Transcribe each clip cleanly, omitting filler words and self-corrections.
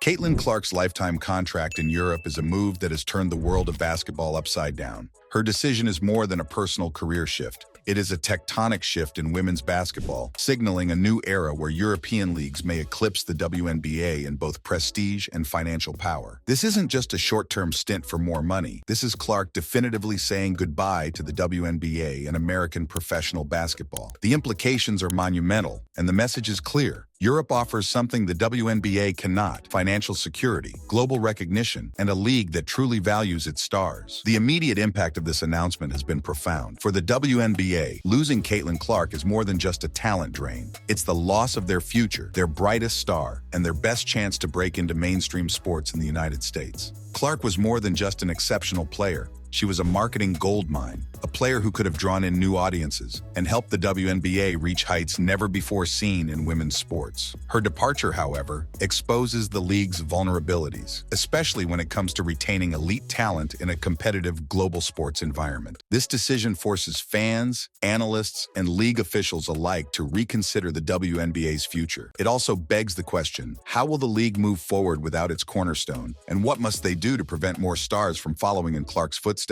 Caitlin Clark's lifetime contract in Europe is a move that has turned the world of basketball upside down. Her decision is more than a personal career shift. It is a tectonic shift in women's basketball, signaling a new era where European leagues may eclipse the WNBA in both prestige and financial power. This isn't just a short-term stint for more money. This is Clark definitively saying goodbye to the WNBA and American professional basketball. The implications are monumental, and the message is clear. Europe offers something the WNBA cannot: financial security, global recognition, and a league that truly values its stars. The immediate impact of this announcement has been profound. For the WNBA, losing Caitlin Clark is more than just a talent drain. It's the loss of their future, their brightest star, and their best chance to break into mainstream sports in the United States. Clark was more than just an exceptional player. She was a marketing goldmine, a player who could have drawn in new audiences and helped the WNBA reach heights never before seen in women's sports. Her departure, however, exposes the league's vulnerabilities, especially when it comes to retaining elite talent in a competitive global sports environment. This decision forces fans, analysts, and league officials alike to reconsider the WNBA's future. It also begs the question, how will the league move forward without its cornerstone, and what must they do to prevent more stars from following in Clark's footsteps?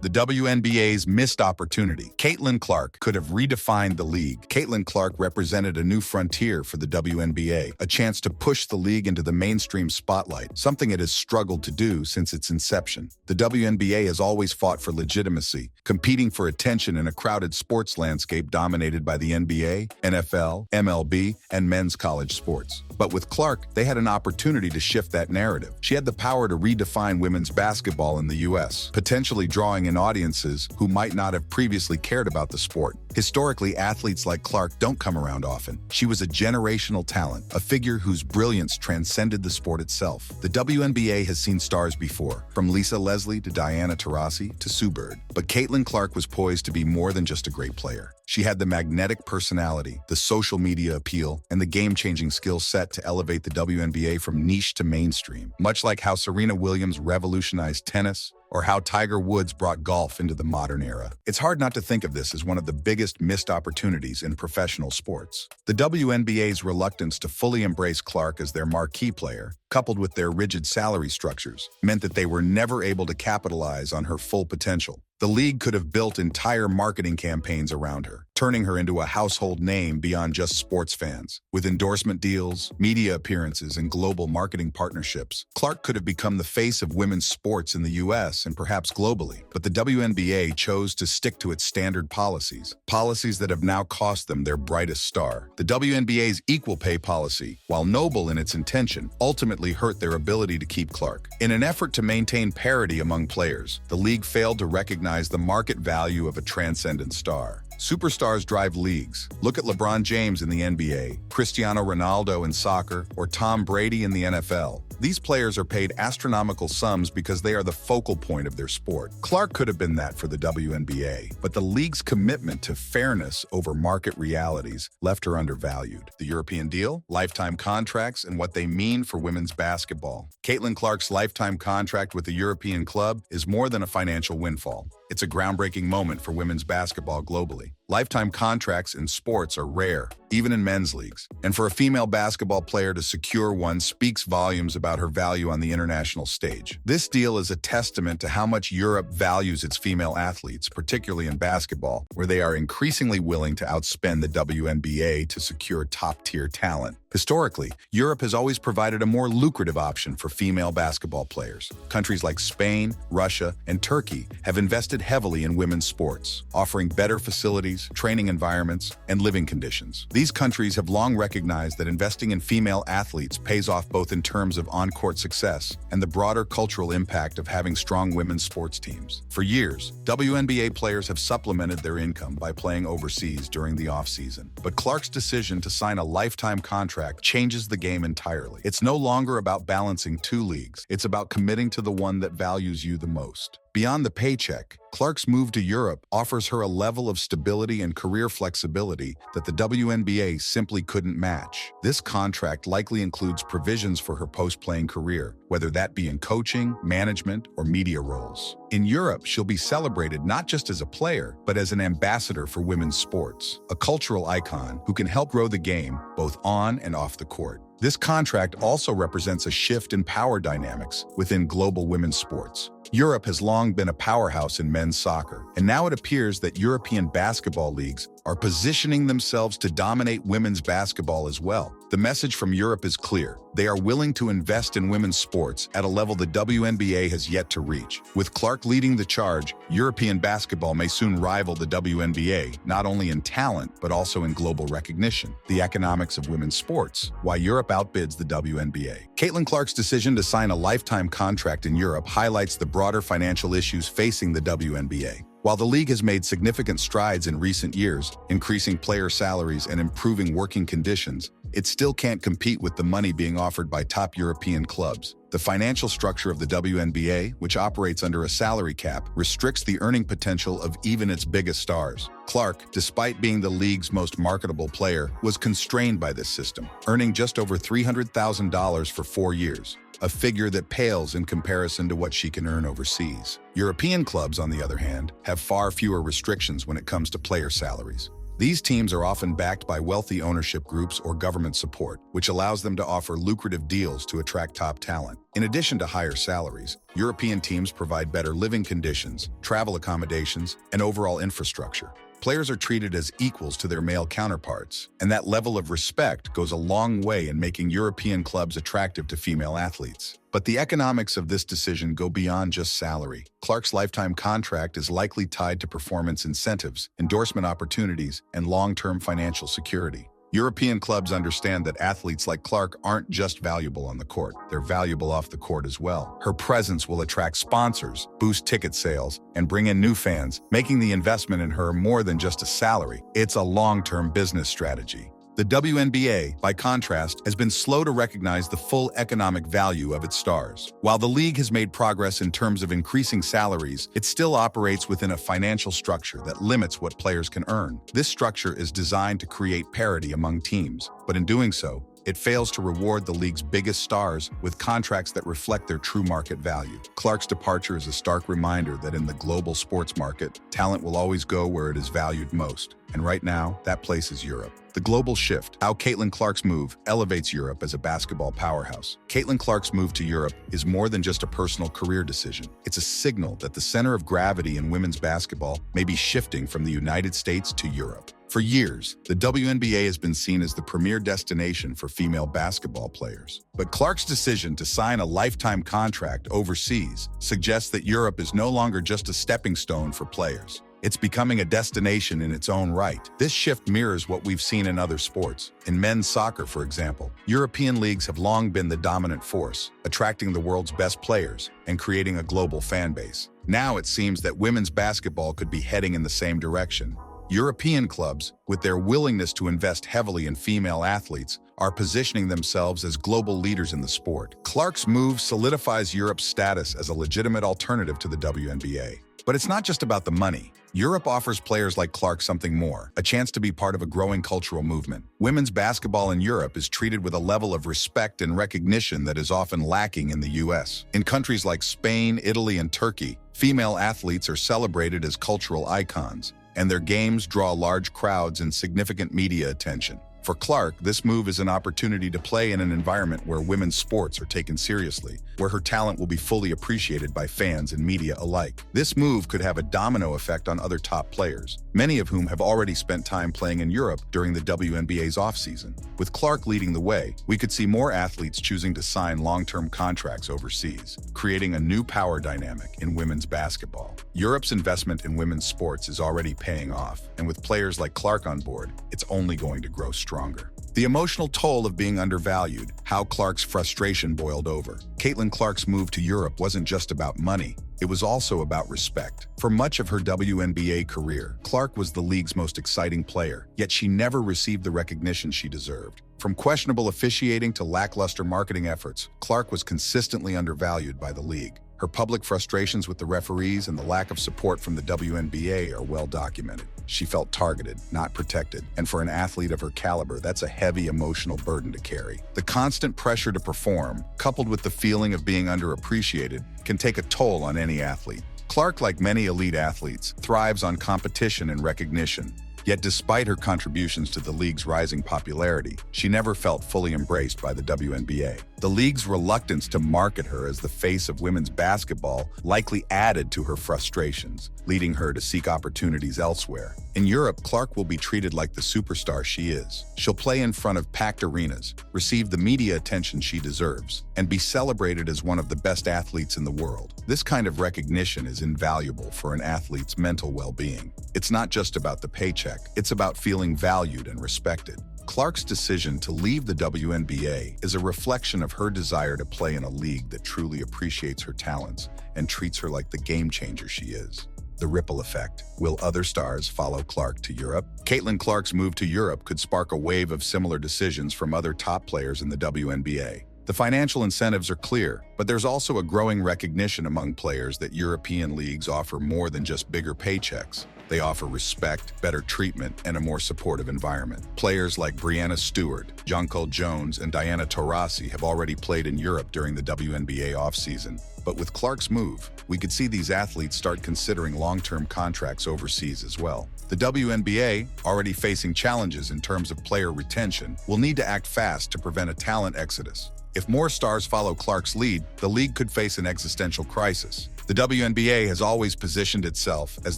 The WNBA's missed opportunity. Caitlin Clark could have redefined the league. Caitlin Clark represented a new frontier for the WNBA, a chance to push the league into the mainstream spotlight, something it has struggled to do since its inception. The WNBA has always fought for legitimacy, competing for attention in a crowded sports landscape dominated by the NBA, NFL, MLB, and men's college sports. But with Clark, they had an opportunity to shift that narrative. She had the power to redefine women's basketball in the U.S., potentially drawing in audiences who might not have previously cared about the sport. Historically, athletes like Clark don't come around often. She was a generational talent, a figure whose brilliance transcended the sport itself. The WNBA has seen stars before, from Lisa Leslie to Diana Taurasi to Sue Bird. But Caitlin Clark was poised to be more than just a great player. She had the magnetic personality, the social media appeal, and the game-changing skill set to elevate the WNBA from niche to mainstream, much like how Serena Williams revolutionized tennis or how Tiger Woods brought golf into the modern era. It's hard not to think of this as one of the biggest missed opportunities in professional sports. The WNBA's reluctance to fully embrace Clark as their marquee player, coupled with their rigid salary structures, meant that they were never able to capitalize on her full potential. The league could have built entire marketing campaigns around her, turning her into a household name beyond just sports fans. With endorsement deals, media appearances, and global marketing partnerships, Clark could have become the face of women's sports in the US and perhaps globally. But the WNBA chose to stick to its standard policies that have now cost them their brightest star. The WNBA's equal pay policy, while noble in its intention, ultimately hurt their ability to keep Clark. In an effort to maintain parity among players, the league failed to recognize the market value of a transcendent star. Superstars drive leagues. Look at LeBron James in the NBA, Cristiano Ronaldo in soccer, or Tom Brady in the NFL. These players are paid astronomical sums because they are the focal point of their sport. Clark could have been that for the WNBA, but the league's commitment to fairness over market realities left her undervalued. The European deal, lifetime contracts, and what they mean for women's basketball. Caitlin Clark's lifetime contract with the European club is more than a financial windfall. It's a groundbreaking moment for women's basketball globally. Lifetime contracts in sports are rare, even in men's leagues. And for a female basketball player to secure one speaks volumes about her value on the international stage. This deal is a testament to how much Europe values its female athletes, particularly in basketball, where they are increasingly willing to outspend the WNBA to secure top-tier talent. Historically, Europe has always provided a more lucrative option for female basketball players. Countries like Spain, Russia, and Turkey have invested heavily in women's sports, offering better facilities, training environments, and living conditions. These countries have long recognized that investing in female athletes pays off both in terms of on-court success and the broader cultural impact of having strong women's sports teams. For years, WNBA players have supplemented their income by playing overseas during the off-season. But Clark's decision to sign a lifetime contract changes the game entirely. It's no longer about balancing two leagues. It's about committing to the one that values you the most. Beyond the paycheck, Clark's move to Europe offers her a level of stability and career flexibility that the WNBA simply couldn't match. This contract likely includes provisions for her post-playing career, whether that be in coaching, management, or media roles. In Europe, she'll be celebrated not just as a player, but as an ambassador for women's sports, a cultural icon who can help grow the game both on and off the court. This contract also represents a shift in power dynamics within global women's sports. Europe has long been a powerhouse in men's soccer, and now it appears that European basketball leagues are positioning themselves to dominate women's basketball as well. The message from Europe is clear. They are willing to invest in women's sports at a level the WNBA has yet to reach. With Clark leading the charge, European basketball may soon rival the WNBA, not only in talent, but also in global recognition. The economics of women's sports, why Europe outbids the WNBA. Caitlin Clark's decision to sign a lifetime contract in Europe highlights the broader financial issues facing the WNBA. While the league has made significant strides in recent years, increasing player salaries and improving working conditions, it still can't compete with the money being offered by top European clubs. The financial structure of the WNBA, which operates under a salary cap, restricts the earning potential of even its biggest stars. Clark, despite being the league's most marketable player, was constrained by this system, earning just over $300,000 for 4 years, a figure that pales in comparison to what she can earn overseas. European clubs, on the other hand, have far fewer restrictions when it comes to player salaries. These teams are often backed by wealthy ownership groups or government support, which allows them to offer lucrative deals to attract top talent. In addition to higher salaries, European teams provide better living conditions, travel accommodations, and overall infrastructure. Players are treated as equals to their male counterparts, and that level of respect goes a long way in making European clubs attractive to female athletes. But the economics of this decision go beyond just salary. Clark's lifetime contract is likely tied to performance incentives, endorsement opportunities, and long-term financial security. European clubs understand that athletes like Clark aren't just valuable on the court, they're valuable off the court as well. Her presence will attract sponsors, boost ticket sales, and bring in new fans, making the investment in her more than just a salary. It's a long-term business strategy. The WNBA, by contrast, has been slow to recognize the full economic value of its stars. While the league has made progress in terms of increasing salaries, it still operates within a financial structure that limits what players can earn. This structure is designed to create parity among teams, but in doing so, it fails to reward the league's biggest stars with contracts that reflect their true market value. Clark's departure is a stark reminder that in the global sports market, talent will always go where it is valued most. And right now, that place is Europe. The global shift, how Caitlin Clark's move elevates Europe as a basketball powerhouse. Caitlin Clark's move to Europe is more than just a personal career decision. It's a signal that the center of gravity in women's basketball may be shifting from the United States to Europe. For years, the WNBA has been seen as the premier destination for female basketball players. But Clark's decision to sign a lifetime contract overseas suggests that Europe is no longer just a stepping stone for players. It's becoming a destination in its own right. This shift mirrors what we've seen in other sports. In men's soccer, for example, European leagues have long been the dominant force, attracting the world's best players and creating a global fan base. Now it seems that women's basketball could be heading in the same direction. European clubs, with their willingness to invest heavily in female athletes, are positioning themselves as global leaders in the sport. Clark's move solidifies Europe's status as a legitimate alternative to the WNBA. But it's not just about the money. Europe offers players like Clark something more, a chance to be part of a growing cultural movement. Women's basketball in Europe is treated with a level of respect and recognition that is often lacking in the US. In countries like Spain, Italy, and Turkey, female athletes are celebrated as cultural icons, and their games draw large crowds and significant media attention. For Clark, this move is an opportunity to play in an environment where women's sports are taken seriously, where her talent will be fully appreciated by fans and media alike. This move could have a domino effect on other top players, many of whom have already spent time playing in Europe during the WNBA's offseason. With Clark leading the way, we could see more athletes choosing to sign long-term contracts overseas, creating a new power dynamic in women's basketball. Europe's investment in women's sports is already paying off, and with players like Clark on board, it's only going to grow stronger. The emotional toll of being undervalued, how Clark's frustration boiled over. Caitlin Clark's move to Europe wasn't just about money, it was also about respect. For much of her WNBA career, Clark was the league's most exciting player, yet she never received the recognition she deserved. From questionable officiating to lackluster marketing efforts, Clark was consistently undervalued by the league. Her public frustrations with the referees and the lack of support from the WNBA are well documented. She felt targeted, not protected, and for an athlete of her caliber, that's a heavy emotional burden to carry. The constant pressure to perform, coupled with the feeling of being underappreciated, can take a toll on any athlete. Clark, like many elite athletes, thrives on competition and recognition. Yet despite her contributions to the league's rising popularity, she never felt fully embraced by the WNBA. The league's reluctance to market her as the face of women's basketball likely added to her frustrations, leading her to seek opportunities elsewhere. In Europe, Clark will be treated like the superstar she is. She'll play in front of packed arenas, receive the media attention she deserves, and be celebrated as one of the best athletes in the world. This kind of recognition is invaluable for an athlete's mental well-being. It's not just about the paycheck, it's about feeling valued and respected. Clark's decision to leave the WNBA is a reflection of her desire to play in a league that truly appreciates her talents and treats her like the game changer she is. The ripple effect. Will other stars follow Clark to Europe? Caitlin Clark's move to Europe could spark a wave of similar decisions from other top players in the WNBA. The financial incentives are clear, but there's also a growing recognition among players that European leagues offer more than just bigger paychecks. They offer respect, better treatment, and a more supportive environment. Players like Breanna Stewart, Jonquel Jones, and Diana Taurasi have already played in Europe during the WNBA offseason. But with Clark's move, we could see these athletes start considering long-term contracts overseas as well. The WNBA, already facing challenges in terms of player retention, will need to act fast to prevent a talent exodus. If more stars follow Clark's lead, the league could face an existential crisis. The WNBA has always positioned itself as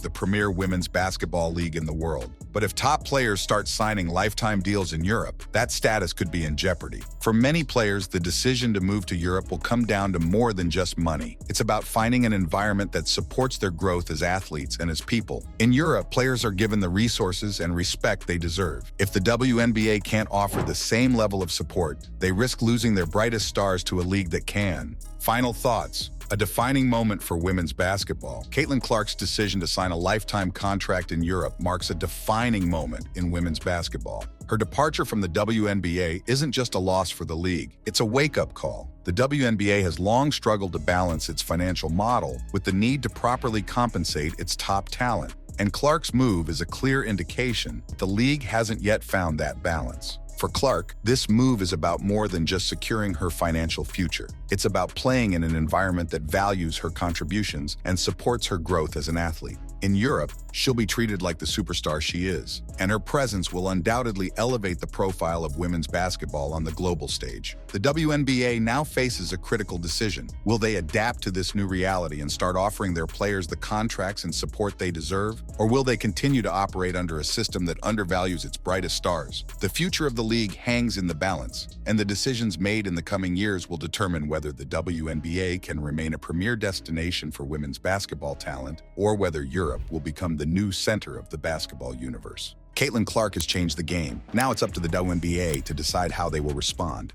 the premier women's basketball league in the world. But if top players start signing lifetime deals in Europe, that status could be in jeopardy. For many players, the decision to move to Europe will come down to more than just money. It's about finding an environment that supports their growth as athletes and as people. In Europe, players are given the resources and respect they deserve. If the WNBA can't offer the same level of support, they risk losing their brightest stars to a league that can. Final thoughts. A defining moment for women's basketball. Caitlin Clark's decision to sign a lifetime contract in Europe marks a defining moment in women's basketball. Her departure from the WNBA isn't just a loss for the league, it's a wake-up call. The WNBA has long struggled to balance its financial model with the need to properly compensate its top talent. And Clark's move is a clear indication that the league hasn't yet found that balance. For Clark, this move is about more than just securing her financial future. It's about playing in an environment that values her contributions and supports her growth as an athlete. In Europe, she'll be treated like the superstar she is, and her presence will undoubtedly elevate the profile of women's basketball on the global stage. The WNBA now faces a critical decision. Will they adapt to this new reality and start offering their players the contracts and support they deserve? Or will they continue to operate under a system that undervalues its brightest stars? The future of the league hangs in the balance, and the decisions made in the coming years will determine whether the WNBA can remain a premier destination for women's basketball talent, or whether Europe will become the new center of the basketball universe. Caitlin Clark has changed the game. Now it's up to the WNBA to decide how they will respond.